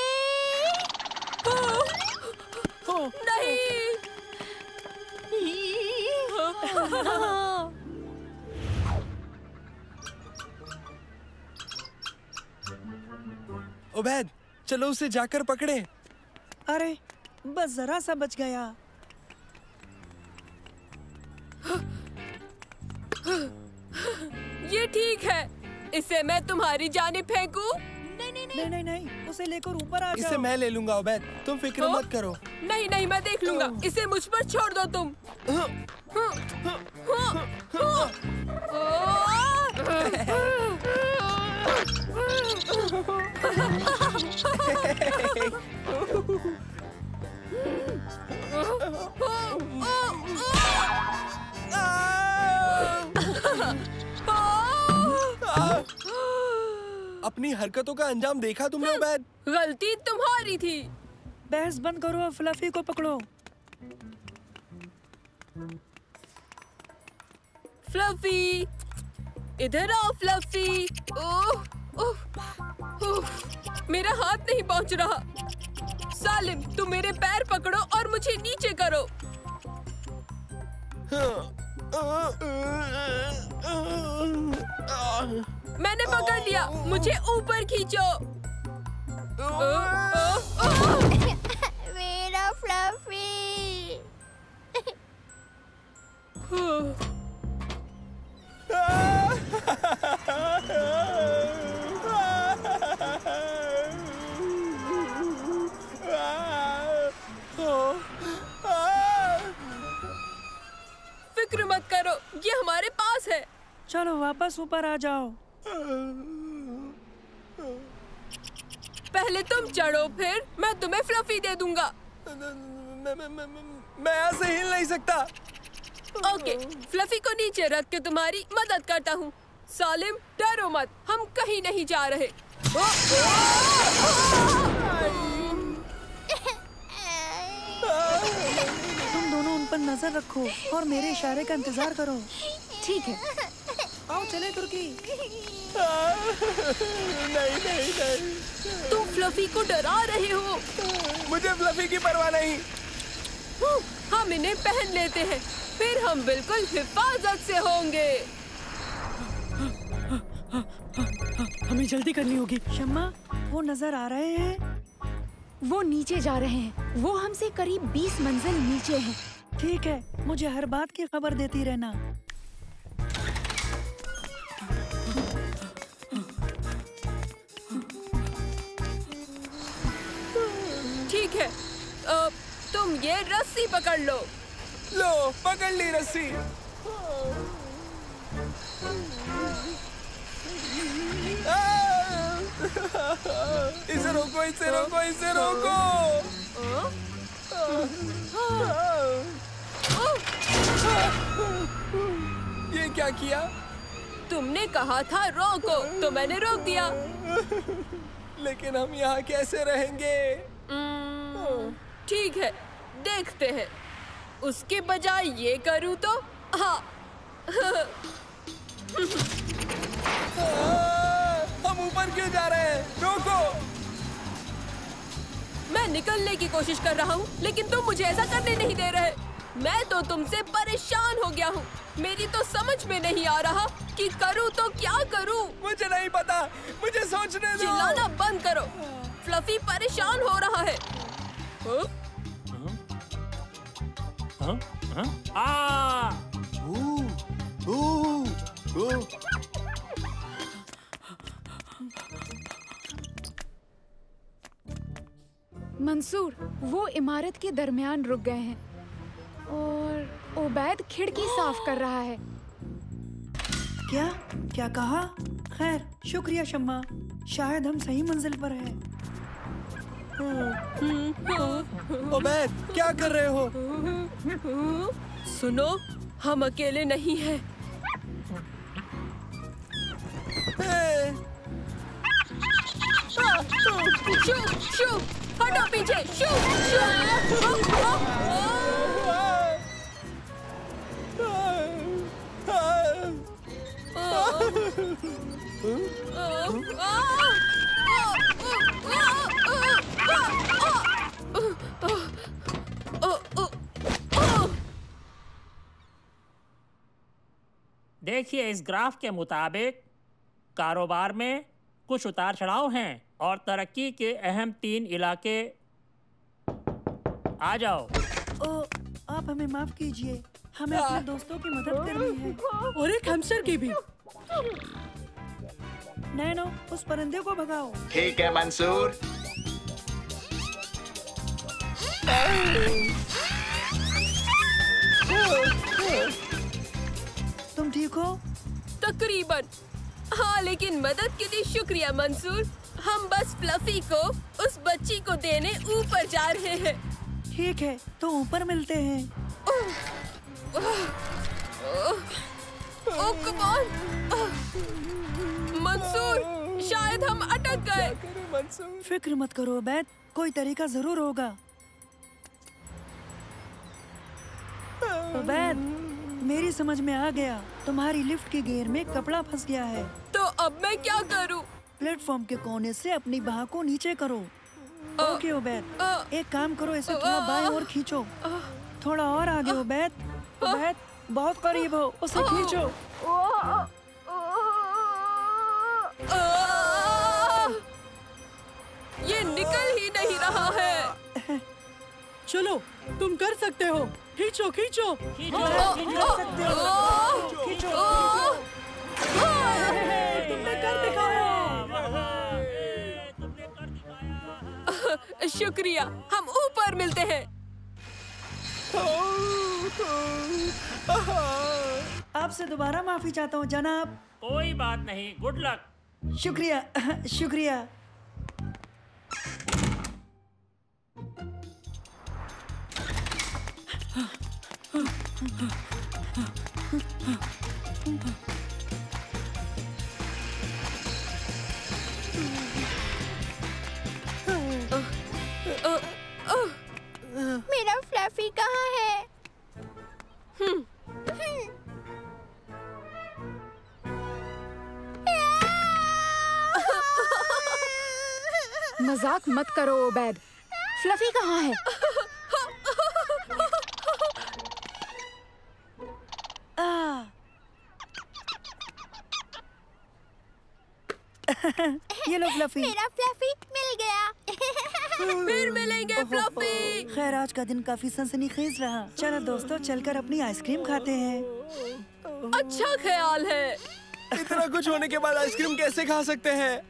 B: उबैद, चलो उसे जाकर पकड़े।
D: अरे, बस जरा सा बच गया।
C: ये ठीक है। इसे मैं तुम्हारी जानिब फेंकूं?
D: नहीं, उसे लेकर ऊपर आ जाओ।
B: इसे मैं ले लूंगा उबैद, तुम फिक्र मत करो।
C: नहीं, मैं देख लूंगा। इसे मुझ पर छोड़ दो तुम।
B: अपनी हरकतों का अंजाम देखा तुमने उबैद?
C: गलती तुम्हारी थी।
D: बहस बंद करो और फ्लफी को पकड़ो।
C: फ्लफी, इधर आओ फ्लफी। ओह, मेरा हाथ नहीं पहुंच रहा। सालिम, तुम मेरे पैर पकड़ो और मुझे नीचे करो। मैंने पकड़ लिया, मुझे ऊपर खींचो।
P: मेरा फ्लफी।
C: फिक्र मत करो, ये हमारे पास है।
D: चलो वापस ऊपर आ जाओ।
C: पहले तुम चढ़ो, फिर मैं तुम्हें फ्लफी दे दूंगा।
B: मैं यहाँ से हिल नहीं सकता।
C: ओके, फ्लफी को नीचे रख के तुम्हारी मदद करता हूँ। सालिम, डरो मत, हम कहीं नहीं जा रहे।
D: तुम दोनों उन पर नजर रखो और मेरे इशारे का इंतजार करो।
I: ठीक है।
D: आओ चले तुर्की।
B: नहीं।
C: तुम फ्लफी को डरा रहे हो।
B: मुझे फ्लफी की परवाह नहीं।
C: हम इन्हें पहन लेते हैं, फिर हम बिल्कुल हिफाजत से होंगे।
L: हमें जल्दी करनी होगी।
D: शम्मा, वो नजर आ रहे हैं?
I: वो नीचे जा रहे हैं। वो हमसे करीब 20 मंजिल नीचे हैं।
D: ठीक है, मुझे हर बात की खबर देती रहना।
C: ठीक है, तुम ये रस्सी पकड़ लो।
B: लो, पकड़ ली रस्सी। इसे रोको, इसे रोको, इसे रोको। ये क्या किया?
C: तुमने कहा था रोको, तो मैंने रोक दिया।
B: लेकिन हम यहाँ कैसे रहेंगे?
C: ठीक है, देखते हैं। उसके बजाय ये करूँ तो हाँ।
B: हम ऊपर क्यों जा रहे हैं? रोको!
C: मैं निकलने की कोशिश कर रहा हूँ, लेकिन तुम मुझे ऐसा करने नहीं दे रहे। मैं तो तुमसे परेशान हो गया हूँ। मेरी तो समझ में नहीं आ रहा कि करूँ तो क्या करूँ।
B: मुझे नहीं पता, मुझे सोचने दो।
C: चिल्लाना बंद करो। फ्लफी परेशान हो रहा है।
I: मंसूर, वो इमारत के दरमियान रुक गए हैं और ओबैद खिड़की साफ कर रहा है।
D: क्या कहा? खैर, शुक्रिया शम्मा, शायद हम सही मंजिल पर हैं।
B: ओबैद, क्या कर रहे हो?
C: सुनो, हम अकेले नहीं हैं। शू, शू, हटो पीछे, शू,
E: देखिए, इस ग्राफ के मुताबिक कारोबार में कुछ उतार चढ़ाव हैं और तरक्की के अहम 3 इलाके। आ जाओ।
D: आप हमें माफ कीजिए, हमें अपने दोस्तों की मदद करनी है
L: और एक हैमस्टर की भी।
D: नैनो, उस परिंदे को भगाओ।
F: ठीक है मंसूर।
D: तुम ठीक हो?
C: तकरीबन। हाँ, लेकिन मदद के लिए शुक्रिया मंसूर। हम बस फ्लफी को उस बच्ची को देने ऊपर जा रहे हैं।
D: ठीक है, तो ऊपर मिलते हैं।
C: ओह कम ऑन मंसूर, शायद हम अटक गए।
D: फिक्र मत करो ओबैद, कोई तरीका जरूर होगा। ओबैद, मेरी समझ में आ गया, तुम्हारी लिफ्ट के गियर में कपड़ा फंस गया है।
C: तो अब मैं क्या करूं?
D: प्लेटफॉर्म के कोने से अपनी बाह को नीचे करो। ओके ओबैद, एक काम करो, इसे थोड़ा बाएं ओर खींचो। थोड़ा और आगे ओबैद। ओबैद, बहुत करीब हो, उसे खींचो।
C: ये निकल ही नहीं रहा है।
L: चलो, तुम कर सकते हो। खींचो खींचो।
C: तुमने कर दिखाया। शुक्रिया, हम ऊपर मिलते हैं।
D: आपसे दोबारा माफी चाहता हूँ जनाब।
E: कोई बात नहीं, गुड लक।
D: शुक्रिया शुक्रिया।
P: मेरा फ्लफी कहाँ है?
I: मजाक मत करो ओबैद, फ्लफी कहाँ है?
D: ये लो फ्लफी।
P: मेरा फ्लफी मिल गया।
C: फिर मिलेंगे फ्लफी।
D: खैर, आज का दिन काफी सनसनीखेज रहा। चलो दोस्तों, चलकर अपनी आइसक्रीम खाते हैं।
C: अच्छा ख्याल है।
B: इतना कुछ होने के बाद आइसक्रीम कैसे खा सकते हैं?